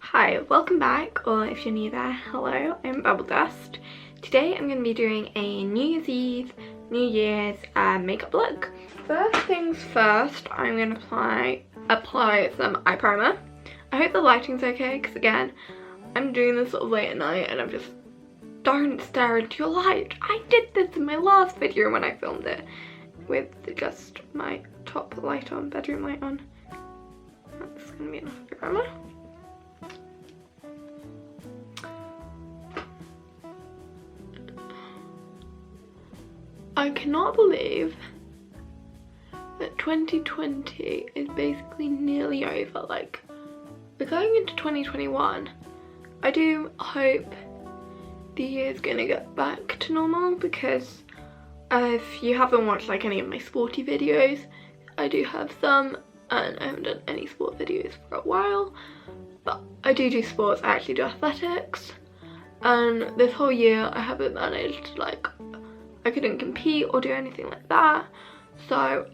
Hi, welcome back, or if you're new there, hello, I'm BubbleDust. Today I'm going to be doing a New Year's Eve, New Year's makeup look. First things first, I'm going to apply some eye primer. I hope the lighting's okay, because again, I'm doing this sort of late at night and I'm just, don't stare into your light. I did this in my last video when I filmed it with just my top light on, bedroom light on. That's going to be enough primer. I cannot believe that 2020 is basically nearly over. Like, we're going into 2021. I do hope the year's gonna get back to normal, because if you haven't watched like any of my sporty videos, I do have some, and I haven't done any sport videos for a while, but I do sports. I actually do athletics, and this whole year I haven't managed, like, I couldn't compete or do anything like that, so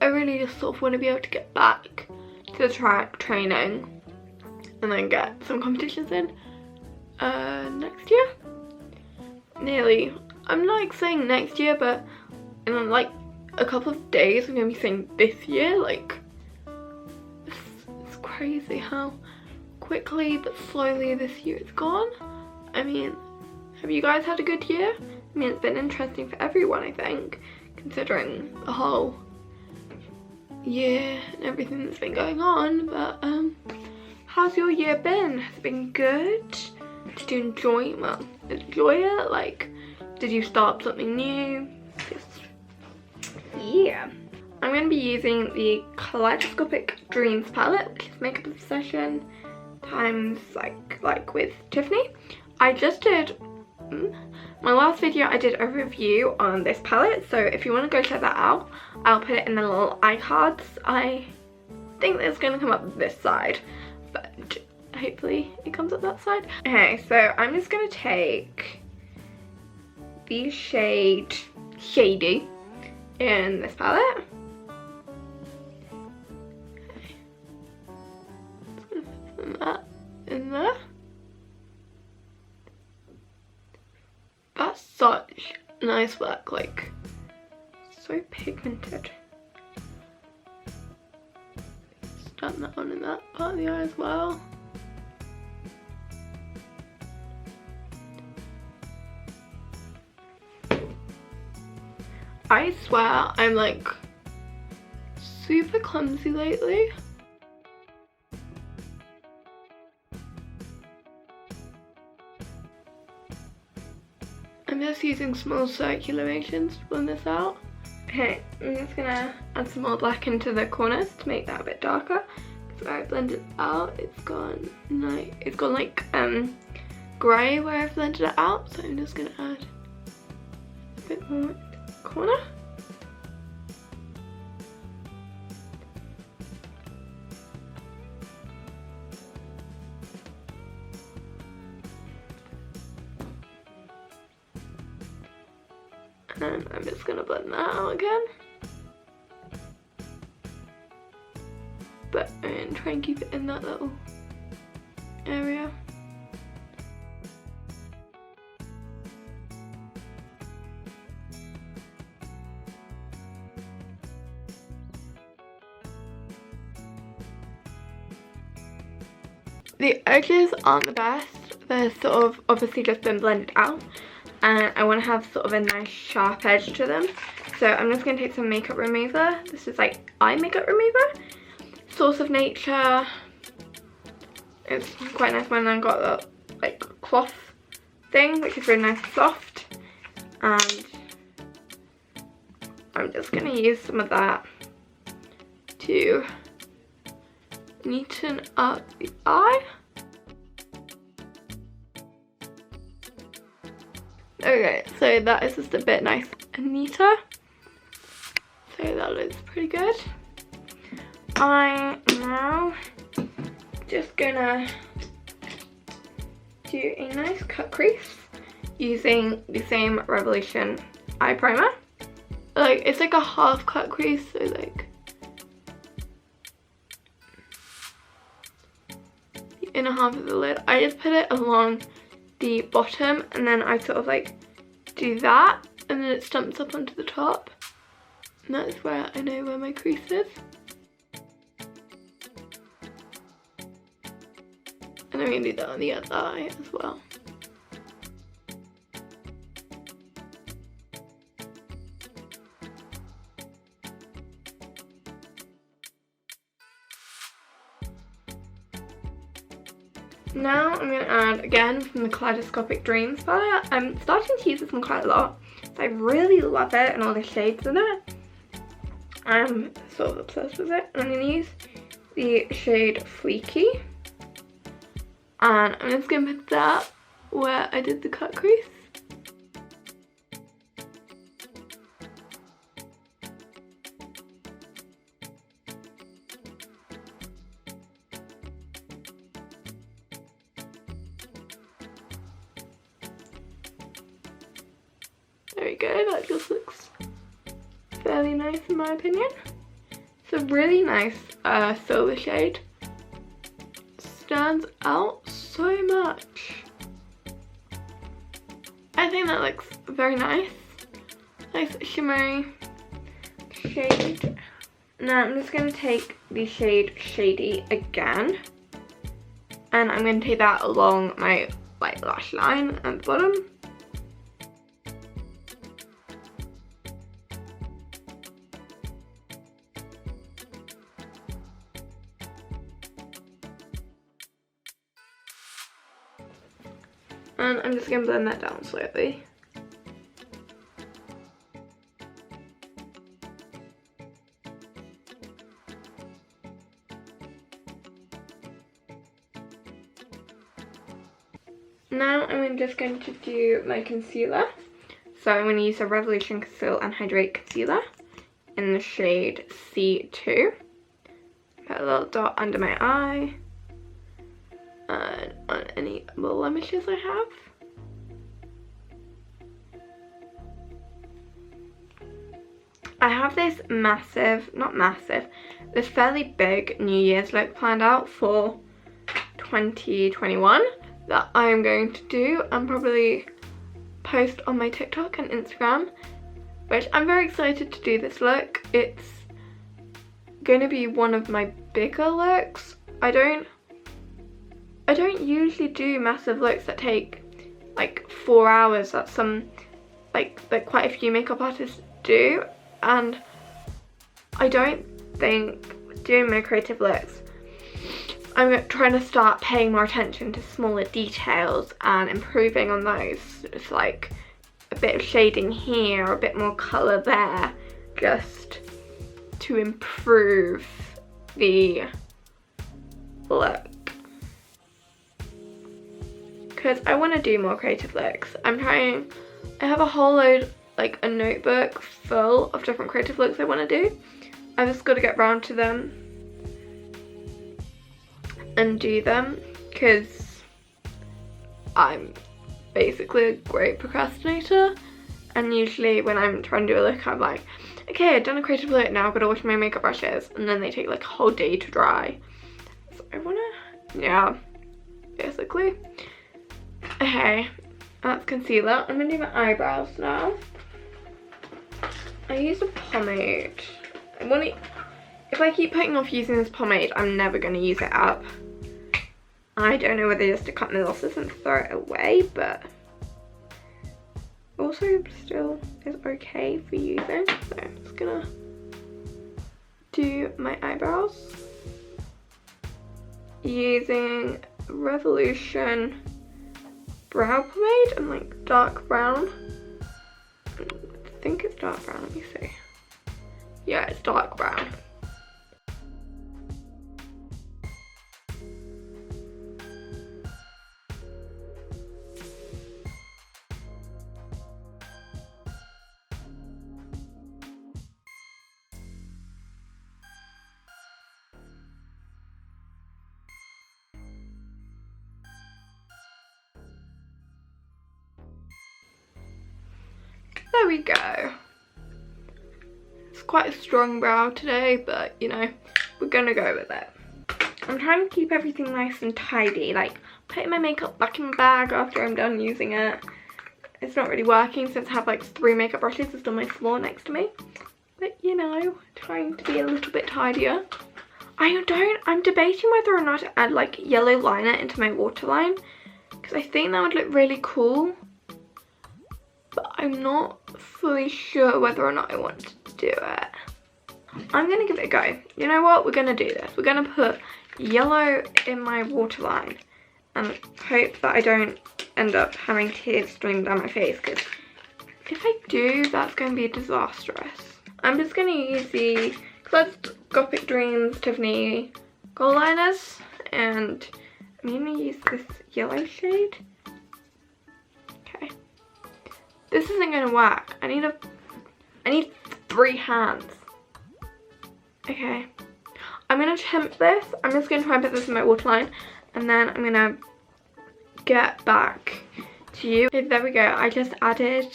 I really just sort of want to be able to get back to the track training and then get some competitions in next year. Nearly, I'm like saying next year, but in like a couple of days I'm going to be saying this year. Like, it's crazy how quickly but slowly this year is gone. I mean, have you guys had a good year? I mean, it's been interesting for everyone, I think, considering the whole year and everything that's been going on. But how's your year been? Has it been good? Did you enjoy it? Like, did you start something new? Yeah. I'm going to be using the Kaleidoscopic Dreams palette, which is Makeup Obsession times like with Tiffany. I just did my last video, I did a review on this palette, so if you want to go check that out, I'll put it in the little iCards. I think it's going to come up this side, but hopefully it comes up that side. Okay, so I'm just going to take the shade Shady in this palette. Okay. Just going to put that in there. That's such nice work, like, so pigmented. Stamp that on in that part of the eye as well. I swear I'm like super clumsy lately. I'm just using small circular motions to blend this out. Okay, I'm just gonna add some more black into the corners to make that a bit darker. Because where I blended it out, it's gone like grey where I've blended it out. So I'm just gonna add a bit more into the corner. And I'm just gonna blend that out again. And try and keep it in that little area. The edges aren't the best. They're sort of obviously just been blended out, and I want to have sort of a nice sharp edge to them. So I'm just going to take some makeup remover. This is like eye makeup remover. Source of Nature. It's quite nice when I got that like cloth thing, which is really nice and soft. And I'm just going to use some of that to neaten up the eye. Okay, so that is just a bit nice and neater. So that looks pretty good. I'm now just gonna do a nice cut crease using the same Revolution eye primer. Like, it's like a half cut crease, so like inner half of the lid, I just put it along the bottom, and then I sort of like do that, and then it stumps up onto the top. And that is where I know where my crease is. And I'm going to do that on the other eye as well. Now I'm going to add, again, from the Kaleidoscopic Dreams palette. I'm starting to use this one quite a lot. So I really love it and all the shades in it. I'm sort of obsessed with it. I'm going to use the shade Fleeky. And I'm just going to put that where I did the cut crease. There we go, that just looks fairly nice in my opinion. It's a really nice silver shade. Stands out so much. I think that looks very nice. Nice shimmery shade. Now I'm just going to take the shade Shady again. And I'm going to take that along my like lash line at the bottom. And I'm just going to blend that down slightly. Now I'm just going to do my concealer. So I'm going to use a Revolution Conceal and Hydrate Concealer in the shade C2. Put a little dot under my eye. And on any blemishes I have. I have this massive, not massive, this fairly big New Year's look planned out for 2021 that I'm going to do and probably post on my TikTok and Instagram, which I'm very excited to do this look. It's going to be one of my bigger looks. I don't usually do massive looks that take like 4 hours that some like quite a few makeup artists do, and I don't think doing my creative looks I'm trying to start paying more attention to smaller details and improving on those. It's like a bit of shading here, a bit more colour there, just to improve the look. Because I want to do more creative looks. I have a whole load, like a notebook full of different creative looks I want to do. I've just got to get round to them and do them, because I'm basically a great procrastinator, and usually when I'm trying to do a look I'm like, okay, I've done a creative look, now I've got to wash my makeup brushes, and then they take like a whole day to dry. So I want to, yeah, basically. Okay, that's concealer. I'm going to do my eyebrows now. I use a pomade. If I keep putting off using this pomade, I'm never going to use it up. I don't know whether just to cut my losses and throw it away, but also still is okay for using. So I'm just going to do my eyebrows using Revolution brow pomade and like dark brown. I think it's dark brown, let me see. Yeah, it's dark brown. There we go. It's quite a strong brow today, but you know, we're gonna go with it. I'm trying to keep everything nice and tidy, like putting my makeup back in my bag after I'm done using it. It's not really working since I have like 3 makeup brushes just on my floor next to me. But you know, trying to be a little bit tidier. I'm debating whether or not to add like yellow liner into my waterline, because I think that would look really cool. But I'm not fully sure whether or not I want to do it. I'm gonna give it a go. You know what? We're gonna do this. We're gonna put yellow in my waterline and hope that I don't end up having tears streaming down my face, because if I do, that's going to be disastrous. I'm just going to use the Kaleidoscopic Dreams Tiffany gold liners, and I'm going to use this yellow shade. Okay. This isn't going to work. I need 3 hands. Okay. I'm going to temp this. I'm just going to try and put this in my waterline, and then I'm going to get back to you. Okay, there we go. I just added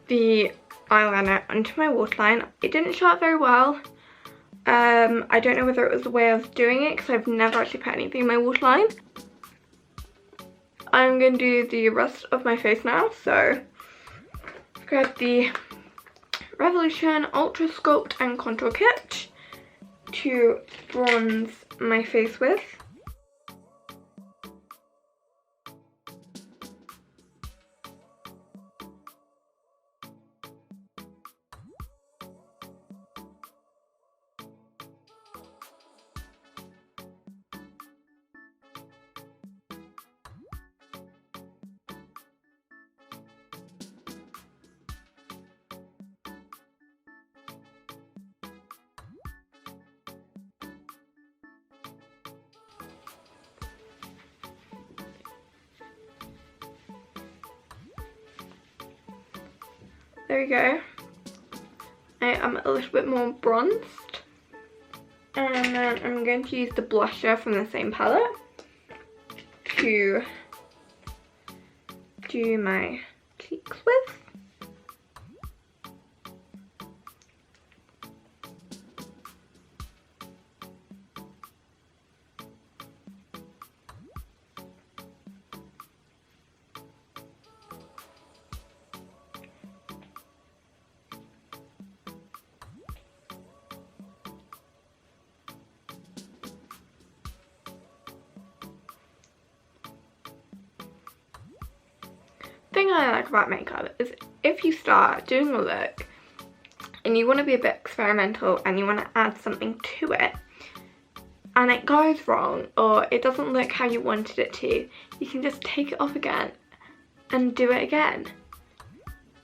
the eyeliner onto my waterline. It didn't show up very well. I don't know whether it was the way I was doing it, because I've never actually put anything in my waterline. I'm going to do the rest of my face now, so grab the Revolution Ultra Sculpt and Contour Kit to bronze my face with. There we go. I am a little bit more bronzed. And then I'm going to use the blusher from the same palette to do my cheeks with. The thing I like about makeup is if you start doing a look and you want to be a bit experimental and you want to add something to it and it goes wrong or it doesn't look how you wanted it to, you can just take it off again and do it again.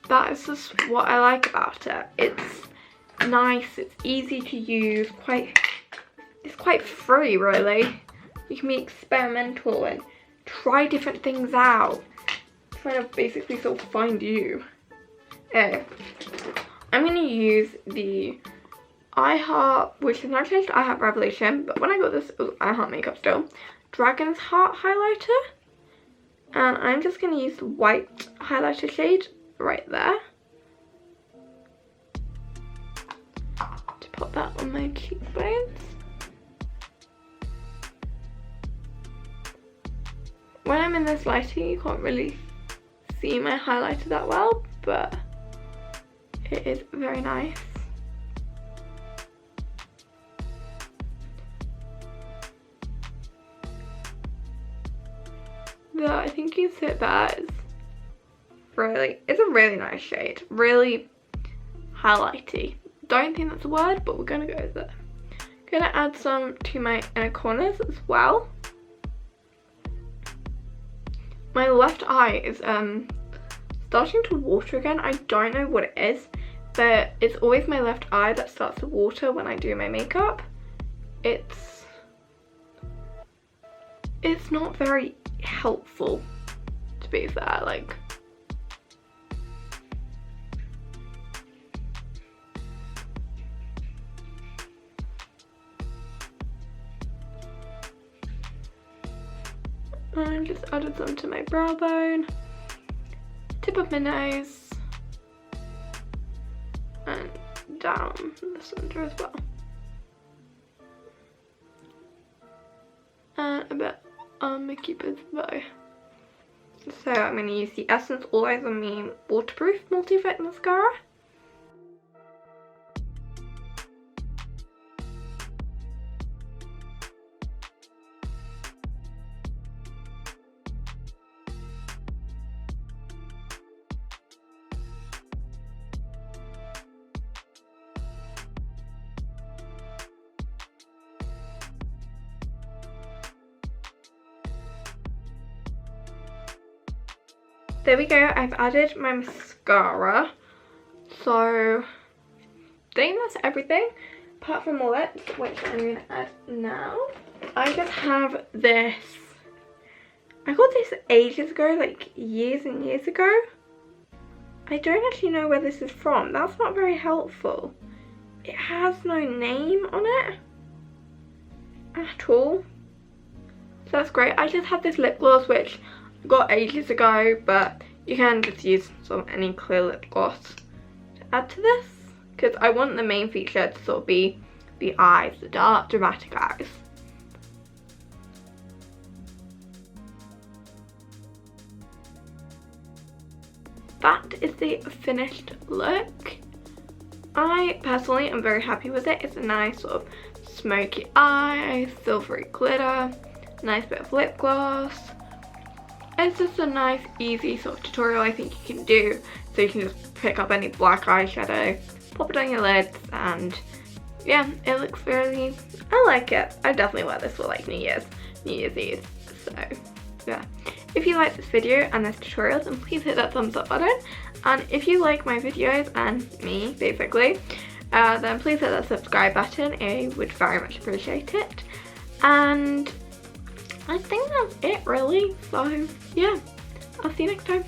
That is just what I like about it. It's nice, it's easy to use, it's quite free really. You can be experimental and try different things out. Trying to basically sort of find you. Anyway, I'm going to use the iHeart, which is now changed to iHeart Revolution, but when I got this, it was iHeart Makeup still, Dragon's Heart highlighter. And I'm just going to use the white highlighter shade right there to put that on my cheekbones. When I'm in this lighting, you can't really see my highlighter that well, but it is very nice. But I think you see that it's a really nice shade, really highlighty. Don't think that's a word, but we're gonna go with it. Gonna add some to my inner corners as well. My left eye is starting to water again. I don't know what it is, but it's always my left eye that starts to water when I do my makeup. It's not very helpful, to be fair. Like, I just added some to my brow bone, tip of my nose, and down the center as well. and a bit on my Cupid's bow. So I'm going to use the Essence All Eyes on Me Waterproof Multi-Effect Mascara. There we go, I've added my mascara. So, I think that's everything, apart from my lips, which I'm going to add now. I just have this. I got this ages ago, like years and years ago. I don't actually know where this is from. That's not very helpful. It has no name on it at all. So that's great. I just have this lip gloss, which I got ages ago, but you can just use sort of any clear lip gloss to add to this, because I want the main feature to sort of be the eyes, the dark dramatic eyes. That is the finished look. I personally am very happy with it. It's a nice sort of smoky eye, silvery glitter, nice bit of lip gloss. It's just a nice, easy sort of tutorial I think you can do. So you can just pick up any black eyeshadow, pop it on your lids, and yeah, it looks really, I like it. I definitely wear this for like New Year's Eve. So yeah, if you like this video and this tutorial, then please hit that thumbs up button. And if you like my videos and me basically, then please hit that subscribe button. I would very much appreciate it. And I think that's it really. So yeah, I'll see you next time.